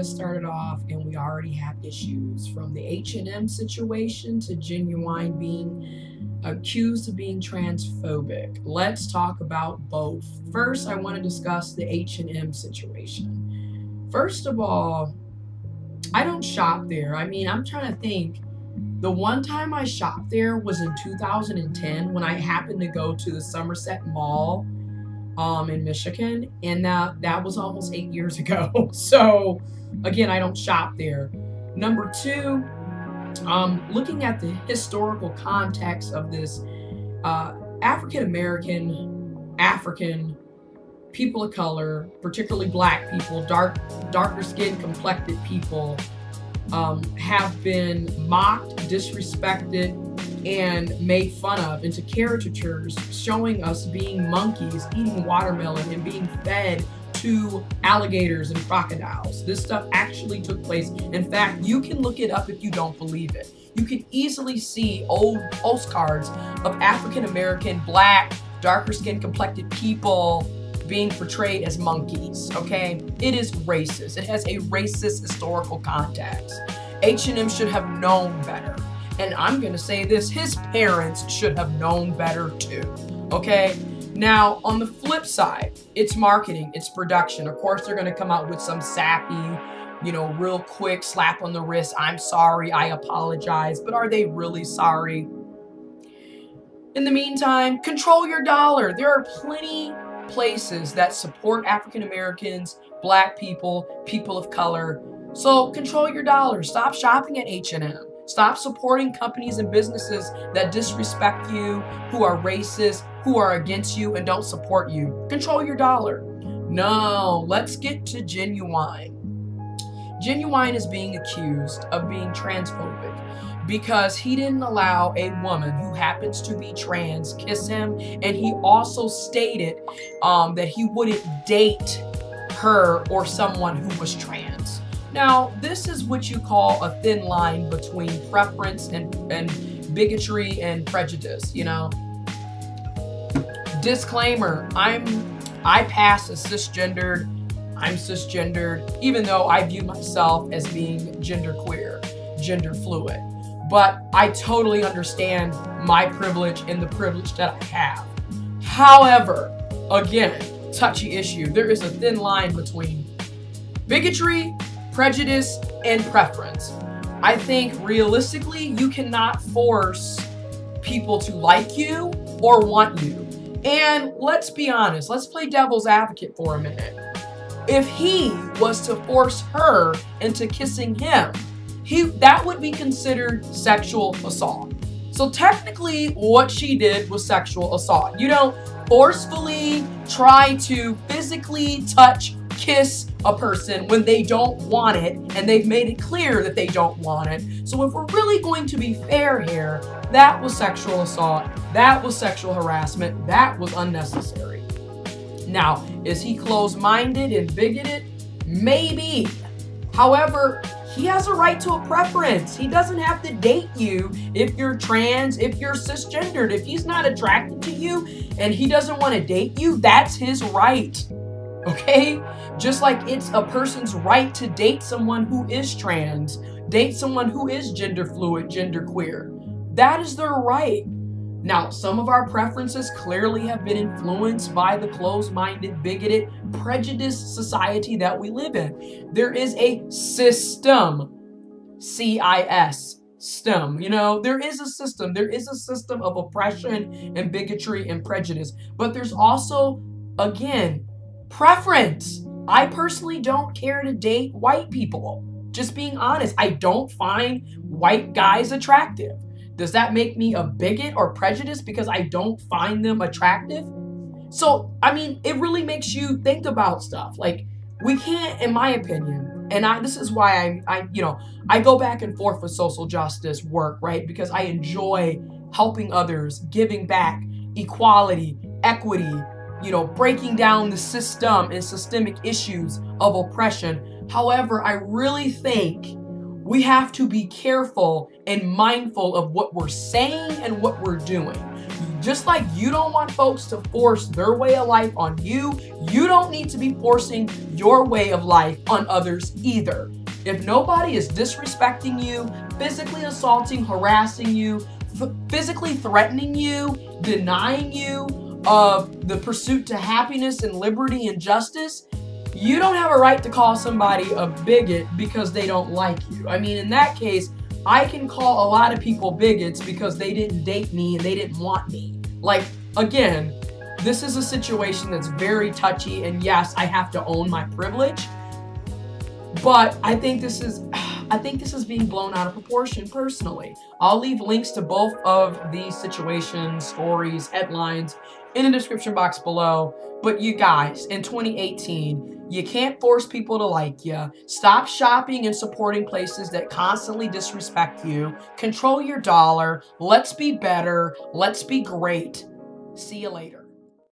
just started off and we already have issues, from the H&M situation to Ginuwine being accused of being transphobic. Let's talk about both. First, I want to discuss the H&M situation. First of all, I don't shop there. I mean, I'm trying to think. The one time I shopped there was in 2010 when I happened to go to the Somerset Mall in Michigan, and that was almost 8 years ago. So again, I don't shop there. Number two, looking at the historical context of this, African people of color, particularly black people, darker skinned complected people, have been mocked, disrespected, and made fun of into caricatures, showing us being monkeys, eating watermelon, and being fed to alligators and crocodiles. This stuff actually took place. In fact, you can look it up if you don't believe it. You can easily see old postcards of African American, black, darker skinned complected people being portrayed as monkeys, okay? It is racist. It has a racist historical context. H&M should have known better. And I'm gonna say this, his parents should have known better too, okay? Now, on the flip side, it's marketing, it's production. Of course, they're gonna come out with some sappy, real quick slap on the wrist, I'm sorry, I apologize, but are they really sorry? In the meantime, control your dollar. There are plenty places that support African Americans, black people, people of color. So control your dollar. Stop shopping at H&M. Stop supporting companies and businesses that disrespect you, who are racist, who are against you, and don't support you. Control your dollar. No, let's get to Ginuwine. Ginuwine is being accused of being transphobic because he didn't allow a woman who happens to be trans kiss him, and he also stated that he wouldn't date her or someone who was trans. Now, this is what you call a thin line between preference and bigotry and prejudice, Disclaimer, I pass as cisgendered. I'm cisgendered, even though I view myself as being genderqueer, gender fluid. But I totally understand my privilege and the privilege that I have. However, again, touchy issue. There is a thin line between bigotry, prejudice, and preference. I think realistically, you cannot force people to like you or want you. And let's be honest, let's play devil's advocate for a minute. If he was to force her into kissing him, that would be considered sexual assault. So technically what she did was sexual assault. You don't forcefully try to physically touch, kiss a person when they don't want it, and they've made it clear that they don't want it. So if we're really going to be fair here, that was sexual assault, that was sexual harassment, that was unnecessary. Now, is he closed-minded and bigoted? Maybe. However, he has a right to a preference. He doesn't have to date you if you're trans, if you're cisgendered. If he's not attracted to you and he doesn't want to date you, that's his right. Okay? Just like it's a person's right to date someone who is trans, date someone who is gender fluid, gender queer. That is their right. Now, some of our preferences clearly have been influenced by the closed-minded, bigoted, prejudiced society that we live in. There is a system, C-I-S, STEM, there is a system. There is a system of oppression and bigotry and prejudice. But there's also, again, preference. I personally don't care to date white people. Just being honest, I don't find white guys attractive. Does that make me a bigot or prejudiced because I don't find them attractive? So, I mean, it really makes you think about stuff. Like, we can't, in my opinion, and this is why I go back and forth with social justice work, right? Because I enjoy helping others, giving back, equality, equity, breaking down the system and systemic issues of oppression. However, I really think we have to be careful and mindful of what we're saying and what we're doing. Just like you don't want folks to force their way of life on you, you don't need to be forcing your way of life on others either. If nobody is disrespecting you, physically assaulting, harassing you, physically threatening you, denying you of the pursuit to happiness and liberty and justice, you don't have a right to call somebody a bigot because they don't like you. I mean, in that case, I can call a lot of people bigots because they didn't date me and they didn't want me. Like, again, this is a situation that's very touchy, and yes, I have to own my privilege, but I think this is being blown out of proportion personally. I'll leave links to both of these situations, stories, headlines in the description box below. But you guys, in 2018, you can't force people to like you. Stop shopping and supporting places that constantly disrespect you. Control your dollar. Let's be better. Let's be great. See you later.